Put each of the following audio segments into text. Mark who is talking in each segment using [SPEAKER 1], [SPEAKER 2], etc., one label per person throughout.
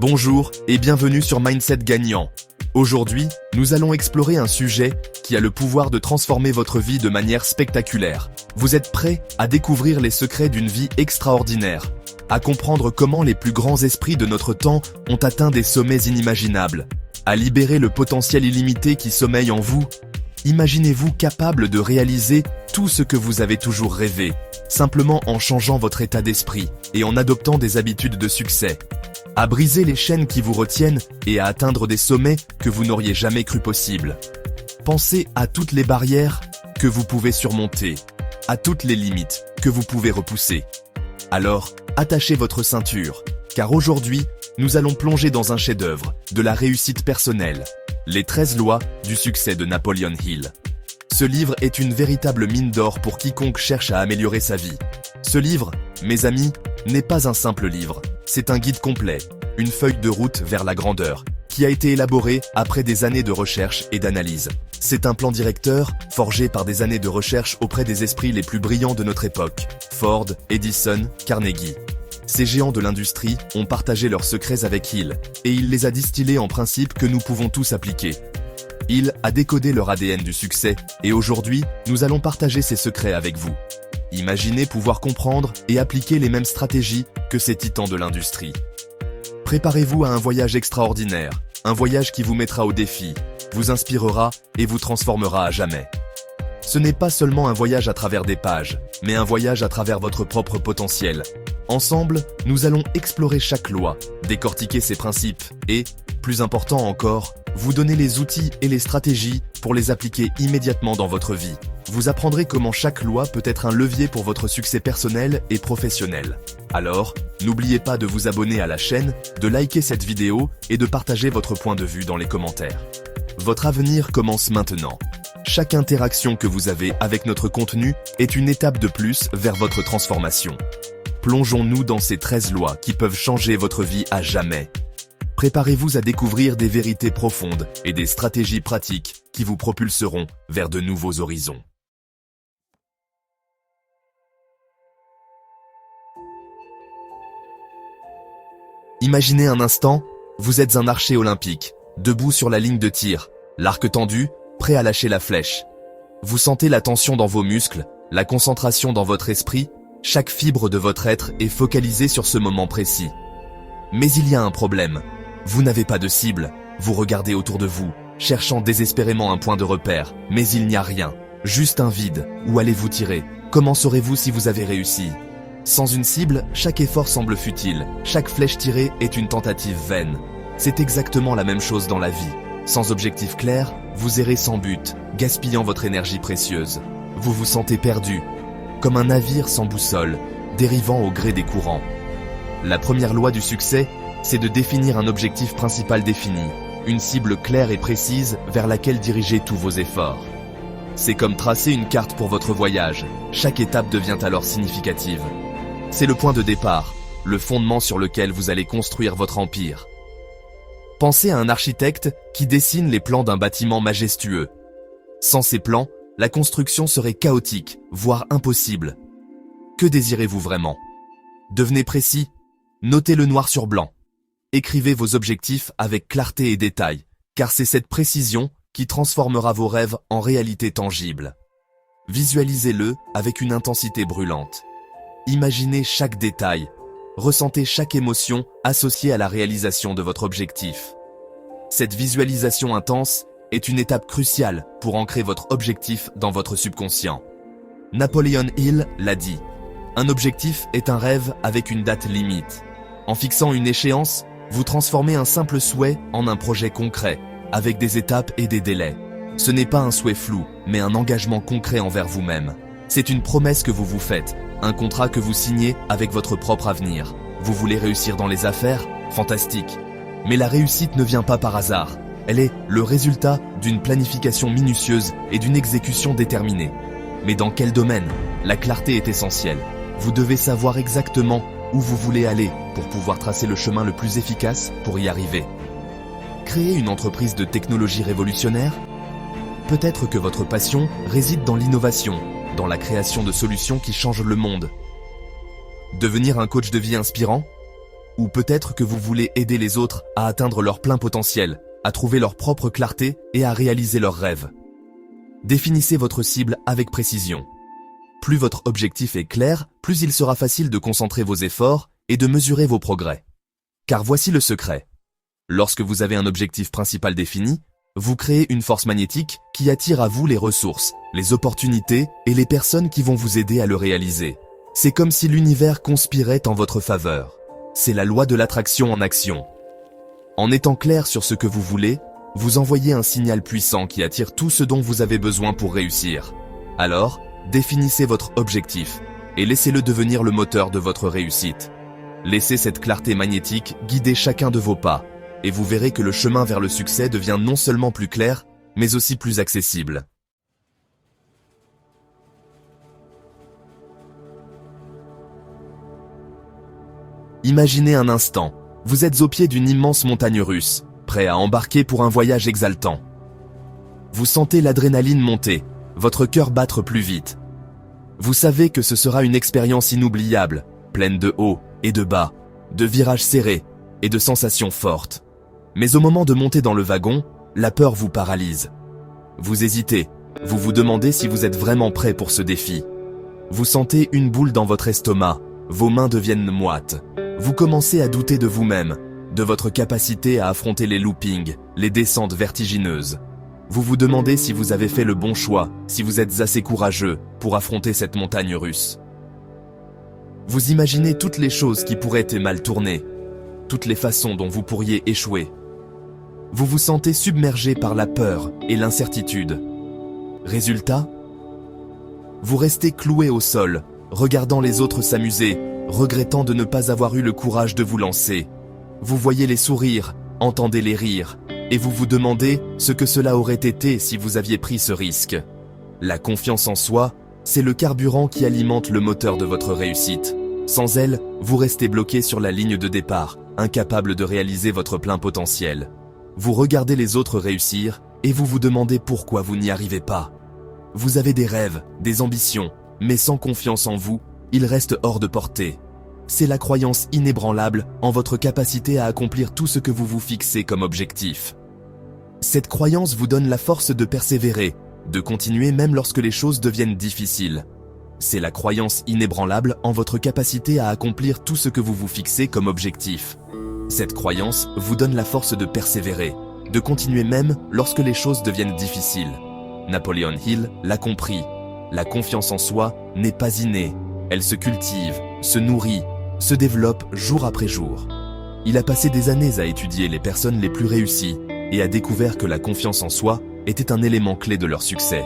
[SPEAKER 1] Bonjour et bienvenue sur Mindset Gagnant. Aujourd'hui, nous allons explorer un sujet qui a le pouvoir de transformer votre vie de manière spectaculaire. Vous êtes prêts à découvrir les secrets d'une vie extraordinaire, à comprendre comment les plus grands esprits de notre temps ont atteint des sommets inimaginables, à libérer le potentiel illimité qui sommeille en vous. Imaginez-vous capable de réaliser tout ce que vous avez toujours rêvé, simplement en changeant votre état d'esprit et en adoptant des habitudes de succès, à briser les chaînes qui vous retiennent et à atteindre des sommets que vous n'auriez jamais cru possibles. Pensez à toutes les barrières que vous pouvez surmonter, à toutes les limites que vous pouvez repousser. Alors, attachez votre ceinture, car aujourd'hui, nous allons plonger dans un chef-d'œuvre de la réussite personnelle, les 13 lois du succès de Napoleon Hill. Ce livre est une véritable mine d'or pour quiconque cherche à améliorer sa vie. Ce livre, mes amis, n'est pas un simple livre, c'est un guide complet, une feuille de route vers la grandeur, qui a été élaborée après des années de recherche et d'analyse. C'est un plan directeur forgé par des années de recherche auprès des esprits les plus brillants de notre époque, Ford, Edison, Carnegie. Ces géants de l'industrie ont partagé leurs secrets avec Hill, et il les a distillés en principes que nous pouvons tous appliquer. Hill a décodé leur ADN du succès, et aujourd'hui, nous allons partager ces secrets avec vous. Imaginez pouvoir comprendre et appliquer les mêmes stratégies que ces titans de l'industrie. Préparez-vous à un voyage extraordinaire, un voyage qui vous mettra au défi, vous inspirera et vous transformera à jamais. Ce n'est pas seulement un voyage à travers des pages, mais un voyage à travers votre propre potentiel. Ensemble, nous allons explorer chaque loi, décortiquer ses principes et, plus important encore, vous donner les outils et les stratégies pour les appliquer immédiatement dans votre vie. Vous apprendrez comment chaque loi peut être un levier pour votre succès personnel et professionnel. Alors, n'oubliez pas de vous abonner à la chaîne, de liker cette vidéo et de partager votre point de vue dans les commentaires. Votre avenir commence maintenant. Chaque interaction que vous avez avec notre contenu est une étape de plus vers votre transformation. Plongeons-nous dans ces 13 lois qui peuvent changer votre vie à jamais. Préparez-vous à découvrir des vérités profondes et des stratégies pratiques qui vous propulseront vers de nouveaux horizons. Imaginez un instant, vous êtes un archer olympique, debout sur la ligne de tir, l'arc tendu, prêt à lâcher la flèche. Vous sentez la tension dans vos muscles, la concentration dans votre esprit, chaque fibre de votre être est focalisée sur ce moment précis. Mais il y a un problème. Vous n'avez pas de cible, vous regardez autour de vous, cherchant désespérément un point de repère, mais il n'y a rien, juste un vide. Où allez-vous tirer? Comment saurez-vous si vous avez réussi? Sans une cible, chaque effort semble futile, chaque flèche tirée est une tentative vaine. C'est exactement la même chose dans la vie. Sans objectif clair, vous errez sans but, gaspillant votre énergie précieuse. Vous vous sentez perdu, comme un navire sans boussole, dérivant au gré des courants. La première loi du succès, c'est de définir un objectif principal défini, une cible claire et précise vers laquelle diriger tous vos efforts. C'est comme tracer une carte pour votre voyage, chaque étape devient alors significative. C'est le point de départ, le fondement sur lequel vous allez construire votre empire. Pensez à un architecte qui dessine les plans d'un bâtiment majestueux. Sans ces plans, la construction serait chaotique, voire impossible. Que désirez-vous vraiment? Devenez précis, notez-le noir sur blanc. Écrivez vos objectifs avec clarté et détail, car c'est cette précision qui transformera vos rêves en réalité tangible. Visualisez-le avec une intensité brûlante. Imaginez chaque détail, ressentez chaque émotion associée à la réalisation de votre objectif. Cette visualisation intense est une étape cruciale pour ancrer votre objectif dans votre subconscient. Napoleon Hill l'a dit, un objectif est un rêve avec une date limite. En fixant une échéance, vous transformez un simple souhait en un projet concret, avec des étapes et des délais. Ce n'est pas un souhait flou, mais un engagement concret envers vous-même. C'est une promesse que vous vous faites, un contrat que vous signez avec votre propre avenir. Vous voulez réussir dans les affaires? Fantastique. Mais la réussite ne vient pas par hasard. Elle est le résultat d'une planification minutieuse et d'une exécution déterminée. Mais dans quel domaine? La clarté est essentielle. Vous devez savoir exactement où vous voulez aller pour pouvoir tracer le chemin le plus efficace pour y arriver. Créer une entreprise de technologie révolutionnaire? Peut-être que votre passion réside dans l'innovation, dans la création de solutions qui changent le monde. Devenir un coach de vie inspirant? Ou peut-être que vous voulez aider les autres à atteindre leur plein potentiel, à trouver leur propre clarté et à réaliser leurs rêves. Définissez votre cible avec précision. Plus votre objectif est clair, plus il sera facile de concentrer vos efforts et de mesurer vos progrès. Car voici le secret. Lorsque vous avez un objectif principal défini, vous créez une force magnétique qui attire à vous les ressources, les opportunités et les personnes qui vont vous aider à le réaliser. C'est comme si l'univers conspirait en votre faveur. C'est la loi de l'attraction en action. En étant clair sur ce que vous voulez, vous envoyez un signal puissant qui attire tout ce dont vous avez besoin pour réussir. Alors, définissez votre objectif et laissez-le devenir le moteur de votre réussite. Laissez cette clarté magnétique guider chacun de vos pas, et vous verrez que le chemin vers le succès devient non seulement plus clair, mais aussi plus accessible. Imaginez un instant, vous êtes au pied d'une immense montagne russe, prêt à embarquer pour un voyage exaltant. Vous sentez l'adrénaline monter, votre cœur battre plus vite. Vous savez que ce sera une expérience inoubliable, pleine de hauts et de bas, de virages serrés et de sensations fortes. Mais au moment de monter dans le wagon, la peur vous paralyse. Vous hésitez, vous vous demandez si vous êtes vraiment prêt pour ce défi. Vous sentez une boule dans votre estomac, vos mains deviennent moites. Vous commencez à douter de vous-même, de votre capacité à affronter les loopings, les descentes vertigineuses. Vous vous demandez si vous avez fait le bon choix, si vous êtes assez courageux pour affronter cette montagne russe. Vous imaginez toutes les choses qui pourraient être mal tournées, toutes les façons dont vous pourriez échouer. Vous vous sentez submergé par la peur et l'incertitude. Résultat, vous restez cloué au sol, regardant les autres s'amuser, regrettant de ne pas avoir eu le courage de vous lancer. Vous voyez les sourires, entendez les rires, et vous vous demandez ce que cela aurait été si vous aviez pris ce risque. La confiance en soi, c'est le carburant qui alimente le moteur de votre réussite. Sans elle, vous restez bloqué sur la ligne de départ, incapable de réaliser votre plein potentiel. Vous regardez les autres réussir, et vous vous demandez pourquoi vous n'y arrivez pas. Vous avez des rêves, des ambitions, mais sans confiance en vous, ils restent hors de portée. C'est la croyance inébranlable en votre capacité à accomplir tout ce que vous vous fixez comme objectif. Cette croyance vous donne la force de persévérer, de continuer même lorsque les choses deviennent difficiles. C'est la croyance inébranlable en votre capacité à accomplir tout ce que vous vous fixez comme objectif. Cette croyance vous donne la force de persévérer, de continuer même lorsque les choses deviennent difficiles. Napoleon Hill l'a compris. La confiance en soi n'est pas innée. Elle se cultive, se nourrit, se développe jour après jour. Il a passé des années à étudier les personnes les plus réussies et a découvert que la confiance en soi était un élément clé de leur succès.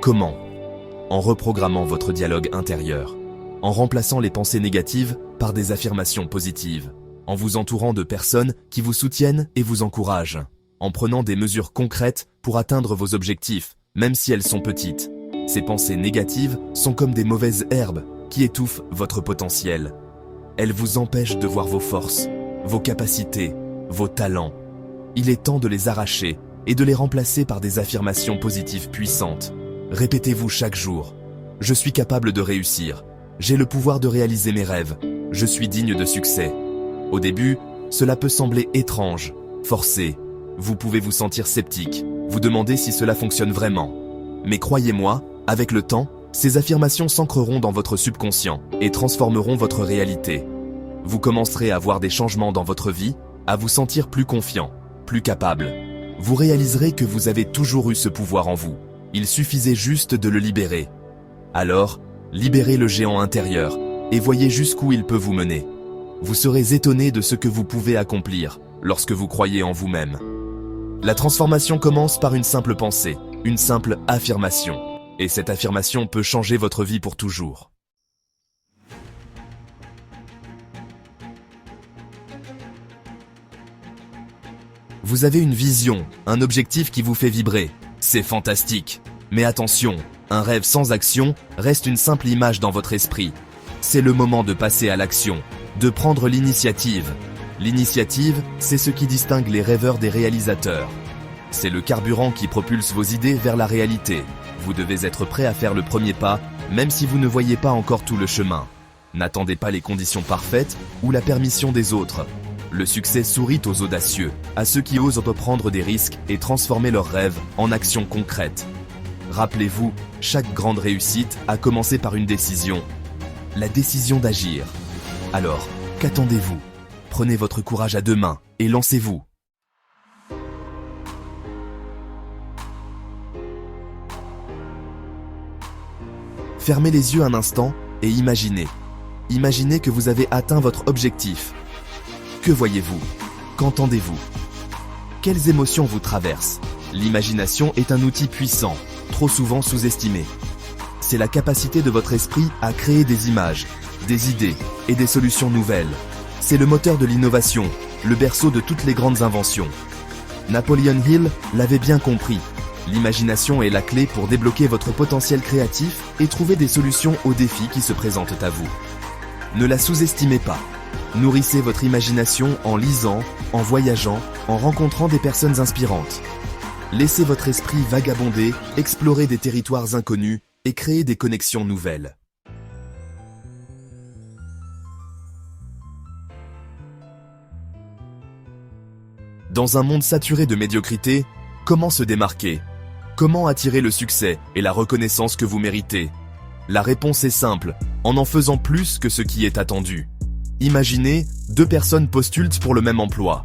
[SPEAKER 1] Comment ? En reprogrammant votre dialogue intérieur, en remplaçant les pensées négatives par des affirmations positives, en vous entourant de personnes qui vous soutiennent et vous encouragent, en prenant des mesures concrètes pour atteindre vos objectifs, même si elles sont petites. Ces pensées négatives sont comme des mauvaises herbes qui étouffent votre potentiel. Elles vous empêchent de voir vos forces, vos capacités, vos talents. Il est temps de les arracher et de les remplacer par des affirmations positives puissantes. Répétez-vous chaque jour. Je suis capable de réussir. J'ai le pouvoir de réaliser mes rêves. Je suis digne de succès. Au début, cela peut sembler étrange, forcé. Vous pouvez vous sentir sceptique, vous demander si cela fonctionne vraiment. Mais croyez-moi, avec le temps, ces affirmations s'ancreront dans votre subconscient et transformeront votre réalité. Vous commencerez à voir des changements dans votre vie, à vous sentir plus confiant, plus capable. Vous réaliserez que vous avez toujours eu ce pouvoir en vous. Il suffisait juste de le libérer. Alors, libérez le géant intérieur et voyez jusqu'où il peut vous mener. Vous serez étonné de ce que vous pouvez accomplir lorsque vous croyez en vous-même. La transformation commence par une simple pensée, une simple affirmation. Et cette affirmation peut changer votre vie pour toujours. Vous avez une vision, un objectif qui vous fait vibrer. C'est fantastique. Mais attention, un rêve sans action reste une simple image dans votre esprit. C'est le moment de passer à l'action, de prendre l'initiative. L'initiative, c'est ce qui distingue les rêveurs des réalisateurs. C'est le carburant qui propulse vos idées vers la réalité. Vous devez être prêt à faire le premier pas, même si vous ne voyez pas encore tout le chemin. N'attendez pas les conditions parfaites ou la permission des autres. Le succès sourit aux audacieux, à ceux qui osent reprendre des risques et transformer leurs rêves en actions concrètes. Rappelez-vous, chaque grande réussite a commencé par une décision. La décision d'agir. Alors, qu'attendez-vous? Prenez votre courage à deux mains et lancez-vous. Fermez les yeux un instant et imaginez. Imaginez que vous avez atteint votre objectif. Que voyez-vous? Qu'entendez-vous? Quelles émotions vous traversent? L'imagination est un outil puissant, trop souvent sous-estimé. C'est la capacité de votre esprit à créer des images, des idées et des solutions nouvelles. C'est le moteur de l'innovation, le berceau de toutes les grandes inventions. Napoleon Hill l'avait bien compris. L'imagination est la clé pour débloquer votre potentiel créatif et trouver des solutions aux défis qui se présentent à vous. Ne la sous-estimez pas. Nourrissez votre imagination en lisant, en voyageant, en rencontrant des personnes inspirantes. Laissez votre esprit vagabonder, explorer des territoires inconnus et créer des connexions nouvelles. Dans un monde saturé de médiocrité, comment se démarquer? Comment attirer le succès et la reconnaissance que vous méritez? La réponse est simple, en faisant plus que ce qui est attendu. Imaginez, deux personnes postulent pour le même emploi.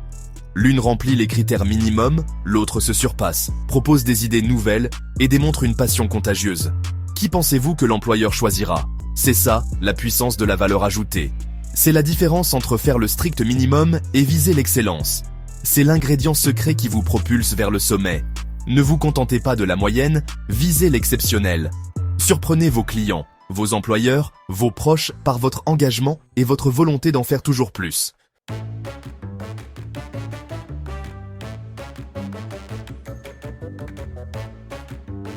[SPEAKER 1] L'une remplit les critères minimums, l'autre se surpasse, propose des idées nouvelles et démontre une passion contagieuse. Qui pensez-vous que l'employeur choisira? C'est ça, la puissance de la valeur ajoutée. C'est la différence entre faire le strict minimum et viser l'excellence. C'est l'ingrédient secret qui vous propulse vers le sommet. Ne vous contentez pas de la moyenne, visez l'exceptionnel. Surprenez vos clients, vos employeurs, vos proches par votre engagement et votre volonté d'en faire toujours plus.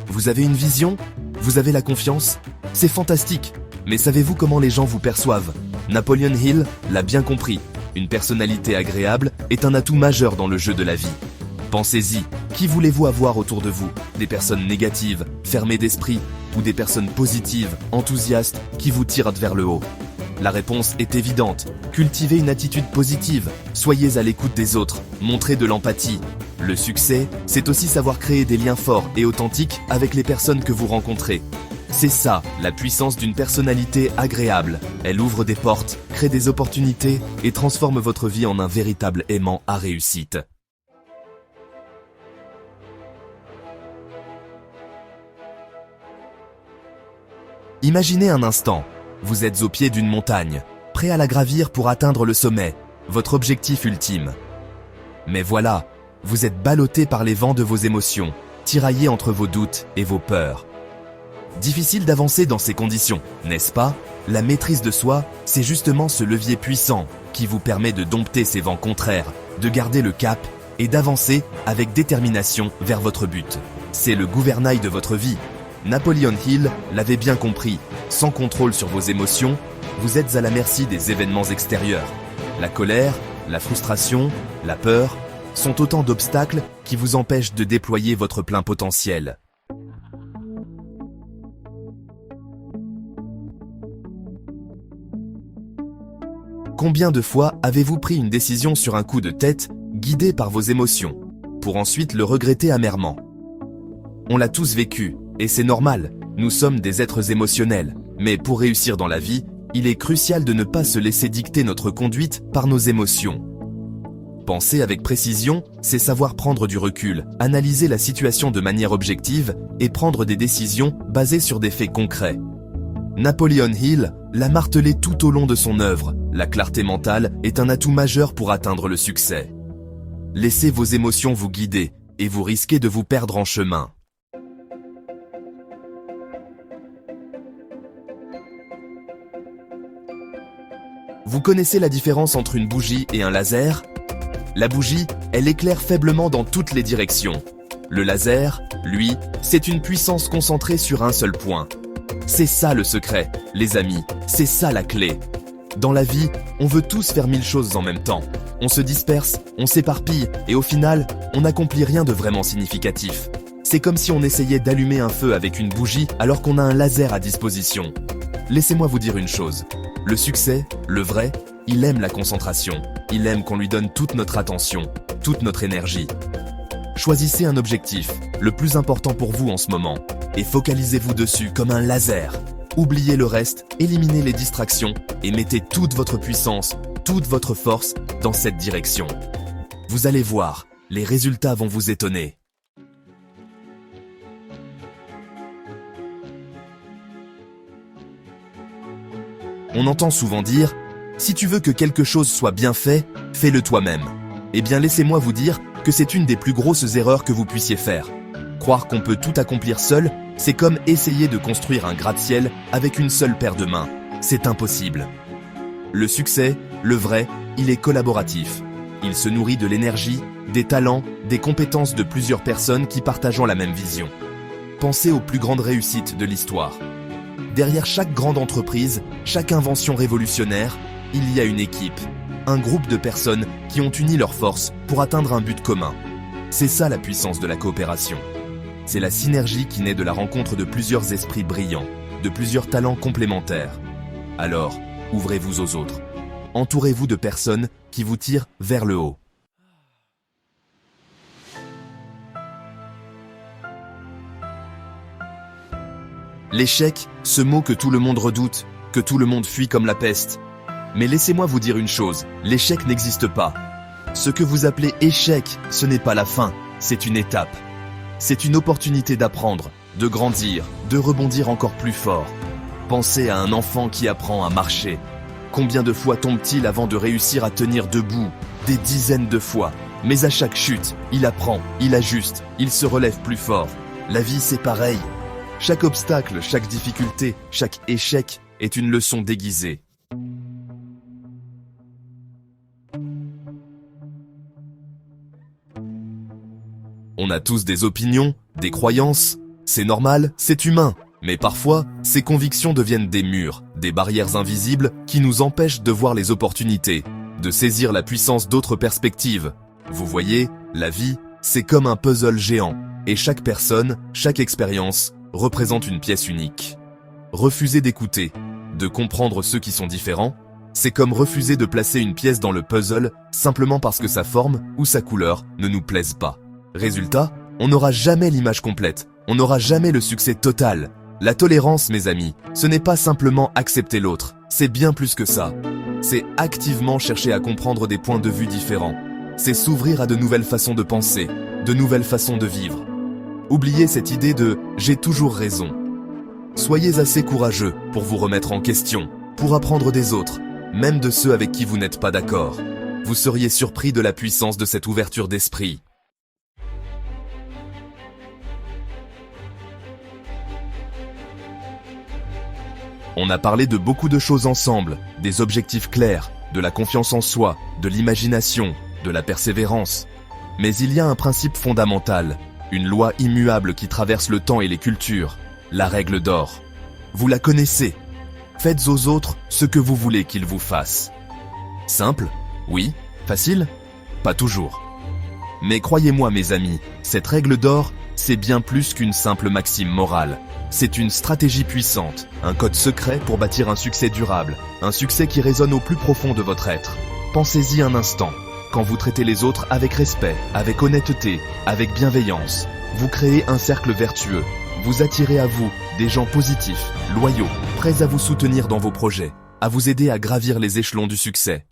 [SPEAKER 1] Vous avez une vision? Vous avez la confiance? C'est fantastique. Mais savez-vous comment les gens vous perçoivent? Napoleon Hill l'a bien compris. Une personnalité agréable est un atout majeur dans le jeu de la vie. Pensez-y, qui voulez-vous avoir autour de vous? Des personnes négatives, fermées d'esprit, ou des personnes positives, enthousiastes, qui vous tirent vers le haut? La réponse est évidente. Cultivez une attitude positive, soyez à l'écoute des autres, montrez de l'empathie. Le succès, c'est aussi savoir créer des liens forts et authentiques avec les personnes que vous rencontrez. C'est ça, la puissance d'une personnalité agréable. Elle ouvre des portes, crée des opportunités et transforme votre vie en un véritable aimant à réussite. Imaginez un instant, vous êtes au pied d'une montagne, prêt à la gravir pour atteindre le sommet, votre objectif ultime. Mais voilà, vous êtes ballotté par les vents de vos émotions, tiraillé entre vos doutes et vos peurs. Difficile d'avancer dans ces conditions, n'est-ce pas? La maîtrise de soi, c'est justement ce levier puissant qui vous permet de dompter ces vents contraires, de garder le cap et d'avancer avec détermination vers votre but. C'est le gouvernail de votre vie. Napoleon Hill l'avait bien compris, sans contrôle sur vos émotions, vous êtes à la merci des événements extérieurs. La colère, la frustration, la peur sont autant d'obstacles qui vous empêchent de déployer votre plein potentiel. Combien de fois avez-vous pris une décision sur un coup de tête, guidé par vos émotions, pour ensuite le regretter amèrement? On l'a tous vécu, et c'est normal, nous sommes des êtres émotionnels, mais pour réussir dans la vie, il est crucial de ne pas se laisser dicter notre conduite par nos émotions. Penser avec précision, c'est savoir prendre du recul, analyser la situation de manière objective et prendre des décisions basées sur des faits concrets. Napoleon Hill l'a martelé tout au long de son œuvre, la clarté mentale est un atout majeur pour atteindre le succès. Laissez vos émotions vous guider et vous risquez de vous perdre en chemin. Vous connaissez la différence entre une bougie et un laser? La bougie, elle éclaire faiblement dans toutes les directions. Le laser, lui, c'est une puissance concentrée sur un seul point. C'est ça le secret, les amis, c'est ça la clé. Dans la vie, on veut tous faire 1000 choses en même temps. On se disperse, on s'éparpille et au final, on n'accomplit rien de vraiment significatif. C'est comme si on essayait d'allumer un feu avec une bougie alors qu'on a un laser à disposition. Laissez-moi vous dire une chose. Le succès, le vrai, il aime la concentration. Il aime qu'on lui donne toute notre attention, toute notre énergie. Choisissez un objectif, le plus important pour vous en ce moment, et focalisez-vous dessus comme un laser. Oubliez le reste, éliminez les distractions et mettez toute votre puissance, toute votre force dans cette direction. Vous allez voir, les résultats vont vous étonner. On entend souvent dire « Si tu veux que quelque chose soit bien fait, fais-le toi-même ». Eh bien laissez-moi vous dire que c'est une des plus grosses erreurs que vous puissiez faire. Croire qu'on peut tout accomplir seul, c'est comme essayer de construire un gratte-ciel avec une seule paire de mains. C'est impossible. Le succès, le vrai, il est collaboratif. Il se nourrit de l'énergie, des talents, des compétences de plusieurs personnes qui partagent la même vision. Pensez aux plus grandes réussites de l'histoire. Derrière chaque grande entreprise, chaque invention révolutionnaire, il y a une équipe, un groupe de personnes qui ont uni leurs forces pour atteindre un but commun. C'est ça la puissance de la coopération. C'est la synergie qui naît de la rencontre de plusieurs esprits brillants, de plusieurs talents complémentaires. Alors, ouvrez-vous aux autres. Entourez-vous de personnes qui vous tirent vers le haut. L'échec, ce mot que tout le monde redoute, que tout le monde fuit comme la peste. Mais laissez-moi vous dire une chose, l'échec n'existe pas. Ce que vous appelez échec, ce n'est pas la fin, c'est une étape. C'est une opportunité d'apprendre, de grandir, de rebondir encore plus fort. Pensez à un enfant qui apprend à marcher. Combien de fois tombe-t-il avant de réussir à tenir debout? Des dizaines de fois. Mais à chaque chute, il apprend, il ajuste, il se relève plus fort. La vie, c'est pareil. Chaque obstacle, chaque difficulté, chaque échec est une leçon déguisée. On a tous des opinions, des croyances. C'est normal, c'est humain. Mais parfois, ces convictions deviennent des murs, des barrières invisibles qui nous empêchent de voir les opportunités, de saisir la puissance d'autres perspectives. Vous voyez, la vie, c'est comme un puzzle géant. Et chaque personne, chaque expérience, représente une pièce unique. Refuser d'écouter, de comprendre ceux qui sont différents, c'est comme refuser de placer une pièce dans le puzzle simplement parce que sa forme ou sa couleur ne nous plaisent pas. Résultat, on n'aura jamais l'image complète, on n'aura jamais le succès total. La tolérance, mes amis, ce n'est pas simplement accepter l'autre, c'est bien plus que ça. C'est activement chercher à comprendre des points de vue différents. C'est s'ouvrir à de nouvelles façons de penser, de nouvelles façons de vivre. Oubliez cette idée de « j'ai toujours raison ». Soyez assez courageux pour vous remettre en question, pour apprendre des autres, même de ceux avec qui vous n'êtes pas d'accord. Vous seriez surpris de la puissance de cette ouverture d'esprit. On a parlé de beaucoup de choses ensemble, des objectifs clairs, de la confiance en soi, de l'imagination, de la persévérance. Mais il y a un principe fondamental, une loi immuable qui traverse le temps et les cultures, la règle d'or. Vous la connaissez. Faites aux autres ce que vous voulez qu'ils vous fassent. Simple? Oui. Facile? Pas toujours. Mais croyez-moi mes amis, cette règle d'or, c'est bien plus qu'une simple maxime morale. C'est une stratégie puissante, un code secret pour bâtir un succès durable, un succès qui résonne au plus profond de votre être. Pensez-y un instant. Quand vous traitez les autres avec respect, avec honnêteté, avec bienveillance, vous créez un cercle vertueux. Vous attirez à vous des gens positifs, loyaux, prêts à vous soutenir dans vos projets, à vous aider à gravir les échelons du succès.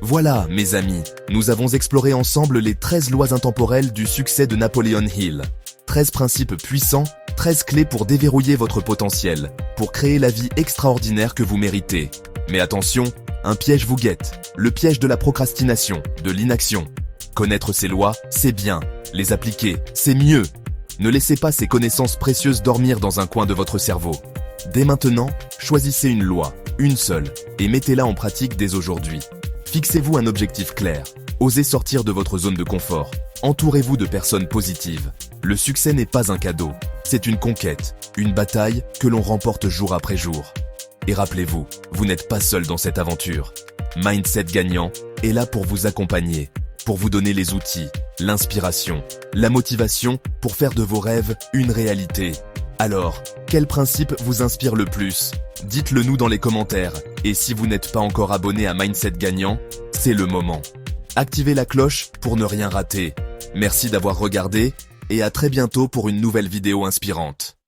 [SPEAKER 1] Voilà, mes amis, nous avons exploré ensemble les 13 lois intemporelles du succès de Napoleon Hill. 13 principes puissants, 13 clés pour déverrouiller votre potentiel, pour créer la vie extraordinaire que vous méritez. Mais attention, un piège vous guette, le piège de la procrastination, de l'inaction. Connaître ces lois, c'est bien. Les appliquer, c'est mieux. Ne laissez pas ces connaissances précieuses dormir dans un coin de votre cerveau. Dès maintenant, choisissez une loi, une seule, et mettez-la en pratique dès aujourd'hui. Fixez-vous un objectif clair. Osez sortir de votre zone de confort. Entourez-vous de personnes positives. Le succès n'est pas un cadeau. C'est une conquête, une bataille que l'on remporte jour après jour. Et rappelez-vous, vous n'êtes pas seul dans cette aventure. Mindset Gagnant est là pour vous accompagner, pour vous donner les outils, l'inspiration, la motivation pour faire de vos rêves une réalité. Alors, quel principe vous inspire le plus? Dites-le nous dans les commentaires. Et si vous n'êtes pas encore abonné à Mindset Gagnant, c'est le moment. Activez la cloche pour ne rien rater. Merci d'avoir regardé et à très bientôt pour une nouvelle vidéo inspirante.